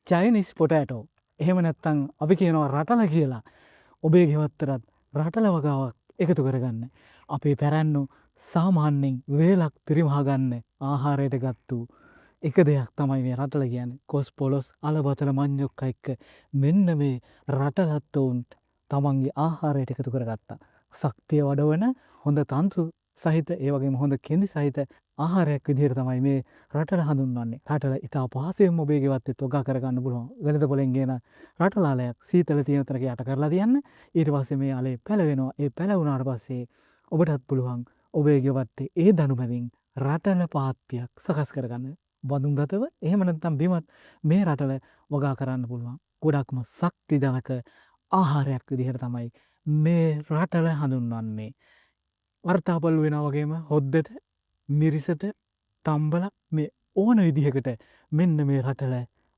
Chinese පොටෑටෝ. එහෙම නැත්තම් අපි කියනවා රටල කියලා. ඔබේ ගෙවත්තරත් රටල වගාවක් එකතු කරගන්න. අපේ පැරැන්නු සාමාන්‍යයෙන් වේලක් පිරිමහගන්න ආහාරයට ගත්තු එක දෙයක් තමයි මේ රටල කියන්නේ. කොස් පොලොස් අලබතල මංජොක්ක එක්ක මෙන්න මේ රටලත් ඔවුන්ට තමන්ගේ ආහාරයට එකතු කරගත්තා. ශක්තිය වඩවන හොඳ තන්තු සහිත ඒ වගේම හොඳ කෙඳි සහිත ආහාරයක් විදිහට තමයි මේ රටල හඳුන්වන්නේ. රටල ඉතා පහසුවෙන් ඔබේ ගෙවත්තෙත් වගා කරගන්න පුළුවන්. වෙළඳ පොලෙන් ගෙන රටලාලයක් සීතල තියෙන තැනක යට කරලා තියන්න. ඊට පස්සේ මේ අලේ පැලවෙනවා. ඒ පැලවුණාට පස්සේ ඔබටත් පුළුවන් ඔබේ ගෙවත්තේ ඒ දණුමැදින් රටල පාත්තියක් සකස් කරගන්න. බඳුන්ගතව එහෙම නැත්නම් බිමත් මේ රටල වගා කරන්න පුළුවන්. ගොඩක්ම ශක්තිදායක ආහාරයක් විදිහට තමයි මේ රටල හඳුන්වන්නේ. වර්තාපල් වෙනවා වගේම හොද්දට මිරිසට තම්බල මේ ඕන විදිහකට මෙන්න මේ රටල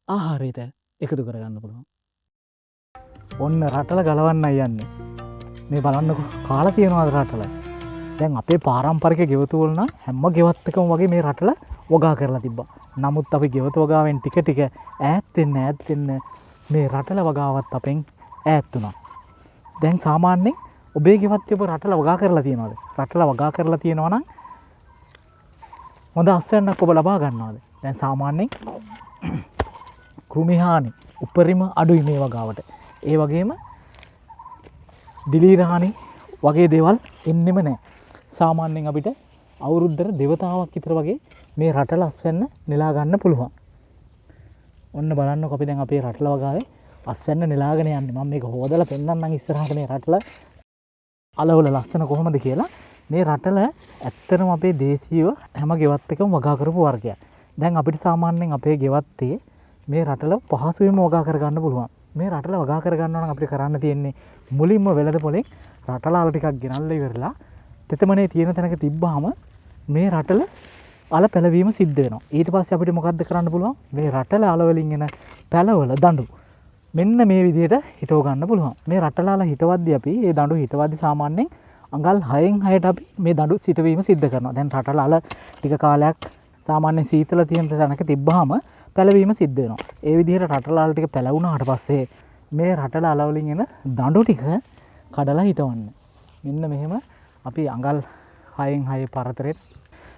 ආහාරයට එකතු කරගන්න පුළුවන්. ඔන්න රටල ගලවන්න යන්නේ. මේ බලන්නකො කාලා තියෙනවාද රටල. දැන් අපේ පාරම්පරික ගෙවතු වල නම් හැම ගෙවත්තකම වගේ මේ රටල වගා කරලා තිබ්බා. නමුත් අපි ගෙවතු වගාවෙන් ටික ටික ඈත් වෙන්න මේ රටල වගාවත් අපෙන් ඈත් වුණා. දැන් සාමාන්‍යයෙන් ඔබේ ගෙවත්තේ ඔබ රටල වගා කරලා තියෙනවද? රටල වගා කරලා තියෙනවා නම් හොඳ අස්වැන්නක් ඔබ ලබා ගන්නවද? දැන් සාමාන්‍යයෙන් කෘමිහානි උපරිම අඩුයි මේ වගාවට. ඒ වගේම දිලීරහානි වගේ දේවල් එන්නෙම නැහැ. සාමාන්‍යයෙන් අපිට අවුරුද්දට දෙවතාවක් විතර වගේ මේ රටල අස්වැන්න නෙලා ගන්න පුළුවන්. ඔන්න බලන්නකො අපි දැන් අපේ රටල වගාවේ අස්වැන්න නෙලාගෙන යන්නේ. මම මේක හොදලා පෙන්නන්නම් ඉස්සරහට මේ රටල අලවල ලස්සන කොහොමද කියලා. මේ රටල ඇත්තටම අපේ දේශීයව හැම ගෙවත් එකම වගා කරපු වර්ගයක්. දැන් අපිට සාමාන්‍යයෙන් අපේ ගෙවත්තේ මේ රටල පහසුවෙන්ම වගා කරගන්න පුළුවන්. මේ රටල වගා කරගන්නවා නම් අපිට කරන්න තියෙන්නේ මුලින්ම වෙළඳ පොලෙන් රටලාල ටිකක් ගෙනල්ලා ඉවරලා තෙතමනේ තියෙන තැනක තිබ්බාම මේ රටල අල පැලවීම සිද්ධ වෙනවා. ඊට පස්සේ අපිට මොකද්ද කරන්න පුළුවන්? මේ රටල අල වලින් එන පැලවල දඬු මෙන්න මේ විදිහට හිටව ගන්න පුළුවන්. මේ රටලාල හිටවද්දී අපි මේ දඬු හිටවද්දී සාමාන්‍යයෙන් අඟල් 6න් 6ට අපි මේ දඬු සිටවීම සිද්ධ කරනවා. දැන් රටලාල ටික කාලයක් සාමාන්‍ය සීතල තියෙන තැනක තිබ්බාම පැලවීම සිද්ධ වෙනවා. ඒ විදිහට රටලාල ටික පැලවුණාට පස්සේ මේ රටල අල වලින් එන දඬු ටික කඩලා හිටවන්න. මෙන්න මෙහෙම අපි අඟල් 6න් 6 පරතරේ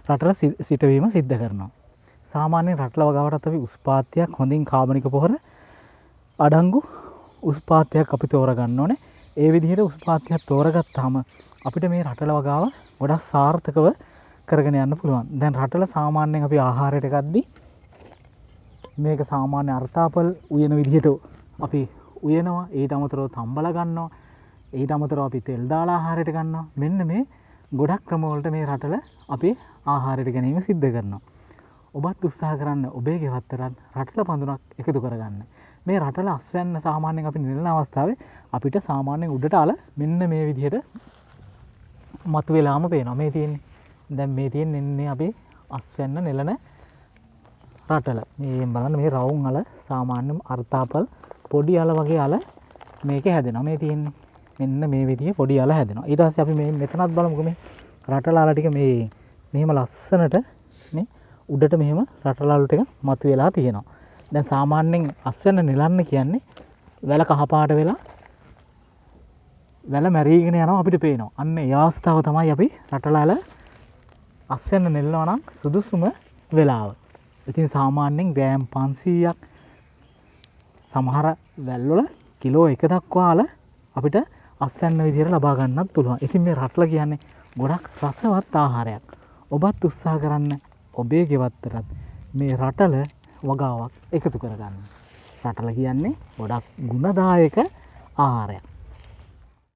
රටල සිටවීම සිද්ධ කරනවා. සාමාන්‍යයෙන් රටල වගාවටත් අපි උස්පාත්තියක් හොඳින් කාබනික පොහොර අඩංගු උස්පාත්තියක් අපි තෝරගන්න ඕනේ. ඒ විදිහට උස්පාත්තියක් තෝරගත්තාම අපිට මේ රටල වගාව ගොඩක් සාර්ථකව කරගෙන යන්න පුළුවන්. දැන් රටල සාමාන්‍යයෙන් අපි ආහාරයට ගද්දී මේක සාමාන්‍ය අර්ථාපල් උයන විදිහට අපි උයනවා. ඊට අමතරව තම්බලා ගන්නවා. ඊට අමතරව අපි තෙල් දාලා ආහාරයට ගන්නවා. මෙන්න මේ ගොඩක් ක්‍රම වලට මේ රටල අපි ආහාරයට ගැනීම සිද්ධ කරනවා. ඔබත් උත්සාහ කරන්න ඔබේ ගෙවත්තරත් රටල පඳුනක් එකතු කරගන්න. මේ රටල අස්වැන්න සාමාන්‍යයෙන් අපි නෙලන අවස්ථාවේ අපිට සාමාන්‍යයෙන් උඩට අල මෙන්න මේ විදිහට මතුවෙලාම පේනවා. මේ තියෙන්නේ. දැන් මේ තියෙන්නේ අපේ අස්වැන්න නෙලන රටල. මේ බලන්න මේ රවුම් අල සාමාන්‍යම අර්ථාපල් පොඩි අල වගේ අල මේකේ හැදෙනවා. මේ තියෙන්නේ. මෙන්න මේ විදිහේ පොඩි අල හැදෙනවා. ඊට පස්සේ අපි මේ මෙතනත් බලමුකෝ මේ රටල අල ටික මේ මෙහෙම ලස්සනට මේ උඩට මෙහෙම රටල අල ටික මතුවලා තියෙනවා. දැන් සාමාන්‍යයෙන් අස්වැන්න නෙලන්න කියන්නේ වැල කහපාට වෙලා වැල මැරීගෙන යනවා අපිට පේනවා. අන්න ඒ අවස්ථාව තමයි අපි රටල අල අස්වැන්න නෙලනවා නම් සුදුසුම වෙලාව. ඉතින් සාමාන්‍යයෙන් ග්‍රෑම් 500ක් සමහර වැල්වල කිලෝ 1 දක්වා අල අපිට අස්වැන්න විදිහට ලබා ගන්නත් පුළුවන්. ඉතින් මේ රටල කියන්නේ ගොඩක් රසවත් ආහාරයක්. ඔබත් උත්සාහ කරන්න ඔබේ ගෙවත්තරත් මේ රටල වගාවක් එකතු කරගන්න. රටල කියන්නේ ගොඩක් ගුණදායක ආහාරයක්.